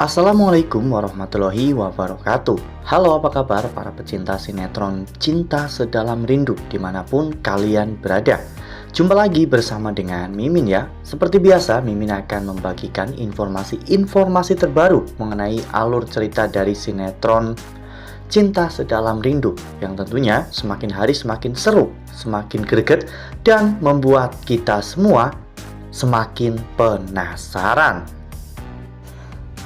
Assalamualaikum warahmatullahi wabarakatuh. Halo, apa kabar para pecinta sinetron Cinta Sedalam Rindu dimanapun kalian berada. Jumpa lagi bersama dengan Mimin ya. Seperti biasa, Mimin akan membagikan informasi terbaru mengenai alur cerita dari sinetron Cinta Sedalam Rindu yang tentunya semakin hari semakin seru, semakin greget, dan membuat kita semua semakin penasaran.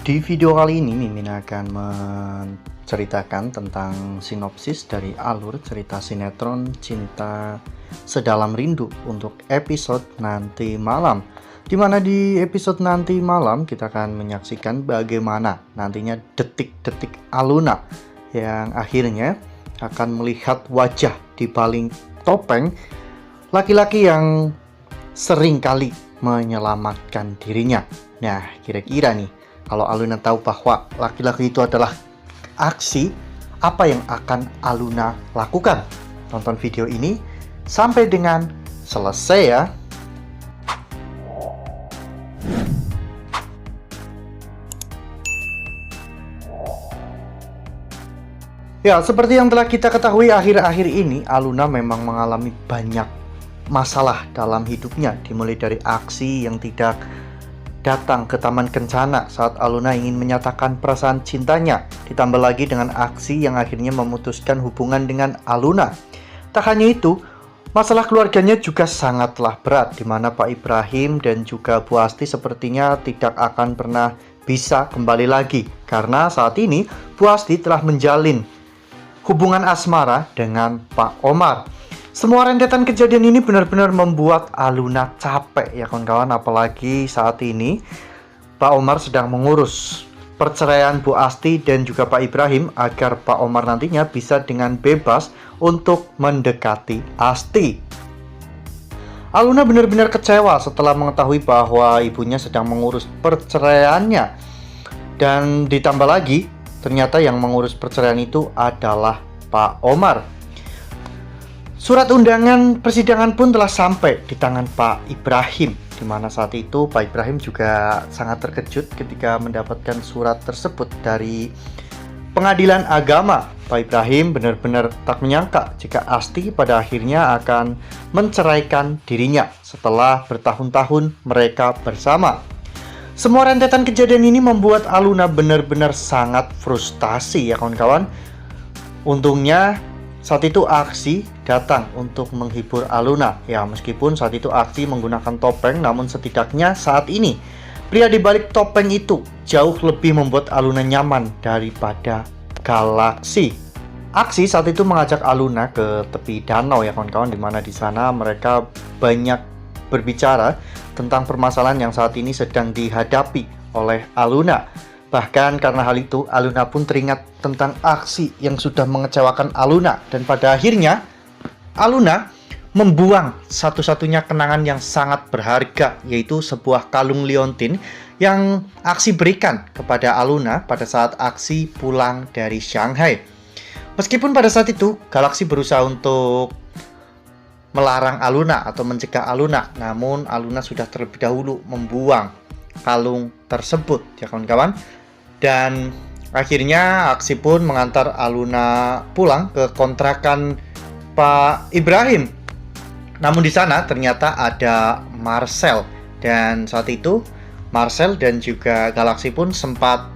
Di video kali ini Mimin akan menceritakan tentang sinopsis dari alur cerita sinetron Cinta Sedalam Rindu untuk episode nanti malam. Dimana di episode nanti malam kita akan menyaksikan bagaimana nantinya detik-detik Aluna yang akhirnya akan melihat wajah di balik topeng laki-laki yang sering kali menyelamatkan dirinya. Nah, kira-kira nih, kalau Aluna tahu bahwa laki-laki itu adalah Aksi, apa yang akan Aluna lakukan? Tonton video ini sampai dengan selesai ya. Ya, seperti yang telah kita ketahui akhir-akhir ini, Aluna memang mengalami banyak masalah dalam hidupnya, dimulai dari Aksi yang tidak datang ke Taman Kencana saat Aluna ingin menyatakan perasaan cintanya, ditambah lagi dengan Aksi yang akhirnya memutuskan hubungan dengan Aluna. Tak hanya itu, masalah keluarganya juga sangatlah berat, di mana Pak Ibrahim dan juga Bu Asti sepertinya tidak akan pernah bisa kembali lagi, karena saat ini Bu Asti telah menjalin hubungan asmara dengan Pak Omar. Semua rentetan kejadian ini benar-benar membuat Aluna capek ya kawan-kawan, apalagi saat ini Pak Omar sedang mengurus perceraian Bu Asti dan juga Pak Ibrahim agar Pak Omar nantinya bisa dengan bebas untuk mendekati Asti. Aluna benar-benar kecewa setelah mengetahui bahwa ibunya sedang mengurus perceraiannya, dan ditambah lagi ternyata yang mengurus perceraian itu adalah Pak Omar. Surat undangan persidangan pun telah sampai di tangan Pak Ibrahim, di mana saat itu Pak Ibrahim juga sangat terkejut ketika mendapatkan surat tersebut dari Pengadilan Agama. Pak Ibrahim benar-benar tak menyangka jika Asti pada akhirnya akan menceraikan dirinya setelah bertahun-tahun mereka bersama. Semua rentetan kejadian ini membuat Aluna benar-benar sangat frustasi ya kawan-kawan. Untungnya saat itu Aksi datang untuk menghibur Aluna. Ya, meskipun saat itu Aksi menggunakan topeng, namun setidaknya saat ini pria di balik topeng itu jauh lebih membuat Aluna nyaman daripada Galaksi. Aksi saat itu mengajak Aluna ke tepi danau ya kawan-kawan, di mana di sana mereka banyak berbicara tentang permasalahan yang saat ini sedang dihadapi oleh Aluna. Bahkan karena hal itu, Aluna pun teringat tentang Aksi yang sudah mengecewakan Aluna. Dan pada akhirnya, Aluna membuang satu-satunya kenangan yang sangat berharga, yaitu sebuah kalung liontin yang Aksi berikan kepada Aluna pada saat Aksi pulang dari Shanghai. Meskipun pada saat itu, Galaksi berusaha untuk melarang Aluna atau mencegah Aluna, namun Aluna sudah terlebih dahulu membuang kalung tersebut ya kawan-kawan. Dan akhirnya Aksi pun mengantar Aluna pulang ke kontrakan Pak Ibrahim. Namun di sana ternyata ada Marcel, dan saat itu Marcel dan juga Galaksi pun sempat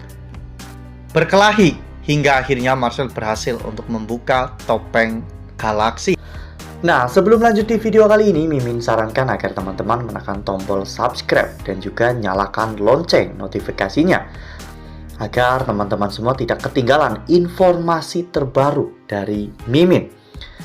berkelahi hingga akhirnya Marcel berhasil untuk membuka topeng Galaksi. Nah, sebelum lanjut di video kali ini, Mimin sarankan agar teman-teman menekan tombol subscribe dan juga nyalakan lonceng notifikasinya, agar teman-teman semua tidak ketinggalan informasi terbaru dari Mimin.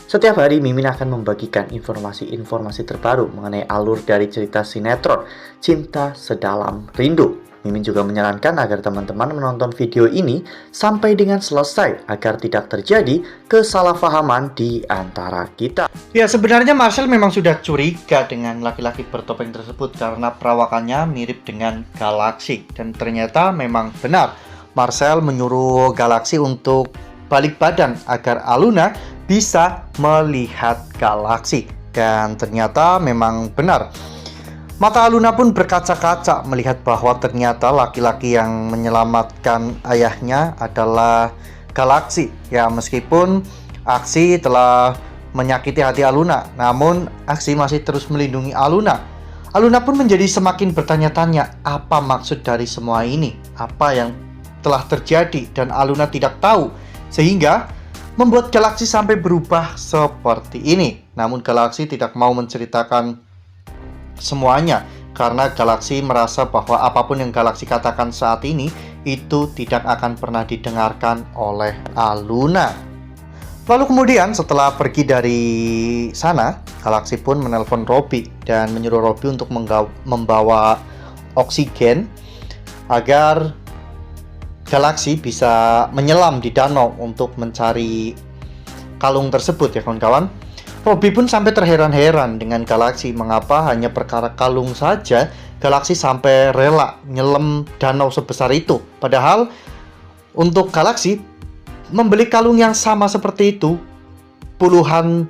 Setiap hari Mimin akan membagikan informasi-informasi terbaru mengenai alur dari cerita sinetron Cinta Sedalam Rindu. Mimin juga menyarankan agar teman-teman menonton video ini sampai dengan selesai agar tidak terjadi kesalahpahaman di antara kita. Ya, sebenarnya Marcel memang sudah curiga dengan laki-laki bertopeng tersebut karena perawakannya mirip dengan Galaksi. Dan ternyata memang benar, Marcel menyuruh Galaksi untuk balik badan agar Aluna bisa melihat Galaksi. Dan ternyata memang benar, Mata Aluna pun berkaca-kaca melihat bahwa ternyata laki-laki yang menyelamatkan ayahnya adalah Galaksi. Ya, meskipun Aksi telah menyakiti hati Aluna, namun Aksi masih terus melindungi Aluna. Aluna pun menjadi semakin bertanya-tanya apa maksud dari semua ini, apa yang telah terjadi, dan Aluna tidak tahu, sehingga membuat Galaksi sampai berubah seperti ini. Namun Galaksi tidak mau menceritakan semuanya karena Galaksi merasa bahwa apapun yang Galaksi katakan saat ini itu tidak akan pernah didengarkan oleh Aluna. Lalu kemudian setelah pergi dari sana, Galaksi pun menelpon Robby dan menyuruh Robby untuk membawa oksigen agar Galaksi bisa menyelam di danau untuk mencari kalung tersebut, ya kawan-kawan. Robby pun sampai terheran-heran dengan Galaksi, mengapa hanya perkara kalung saja Galaksi sampai rela nyelam danau sebesar itu. Padahal untuk Galaksi membeli kalung yang sama seperti itu puluhan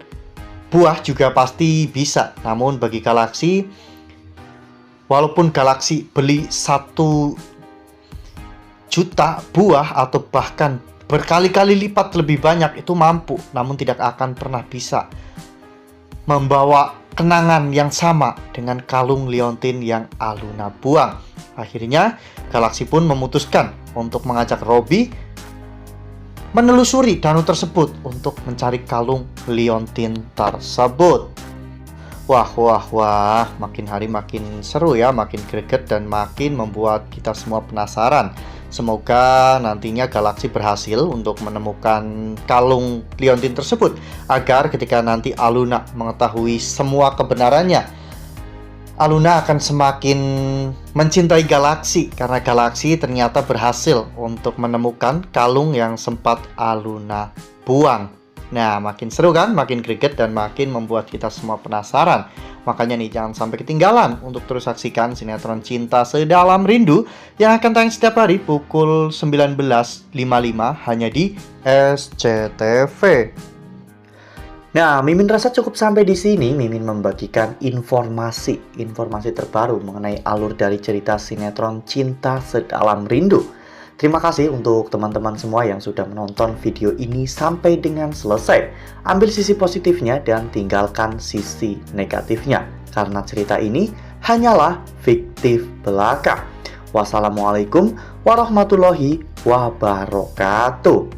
buah juga pasti bisa. Namun bagi Galaksi, walaupun Galaksi beli 1 juta buah atau bahkan berkali-kali lipat lebih banyak itu mampu, namun tidak akan pernah bisa membawa kenangan yang sama dengan kalung liontin yang Aluna buang. Akhirnya Galaksi pun memutuskan untuk mengajak Robby menelusuri danau tersebut untuk mencari kalung liontin tersebut. Wah, makin hari makin seru ya, makin greget dan makin membuat kita semua penasaran. Semoga nantinya Galaksi berhasil untuk menemukan kalung liontin tersebut, agar ketika nanti Aluna mengetahui semua kebenarannya, Aluna akan semakin mencintai Galaksi karena Galaksi ternyata berhasil untuk menemukan kalung yang sempat Aluna buang. Nah, makin seru kan, makin greget dan makin membuat kita semua penasaran. Makanya nih, jangan sampai ketinggalan untuk terus saksikan sinetron Cinta Sedalam Rindu yang akan tayang setiap hari pukul 19.55 hanya di SCTV. Nah, Mimin rasa cukup sampai di sini. Mimin membagikan informasi terbaru mengenai alur dari cerita sinetron Cinta Sedalam Rindu. Terima kasih untuk teman-teman semua yang sudah menonton video ini sampai dengan selesai. Ambil sisi positifnya dan tinggalkan sisi negatifnya, karena cerita ini hanyalah fiktif belaka. Wassalamualaikum warahmatullahi wabarakatuh.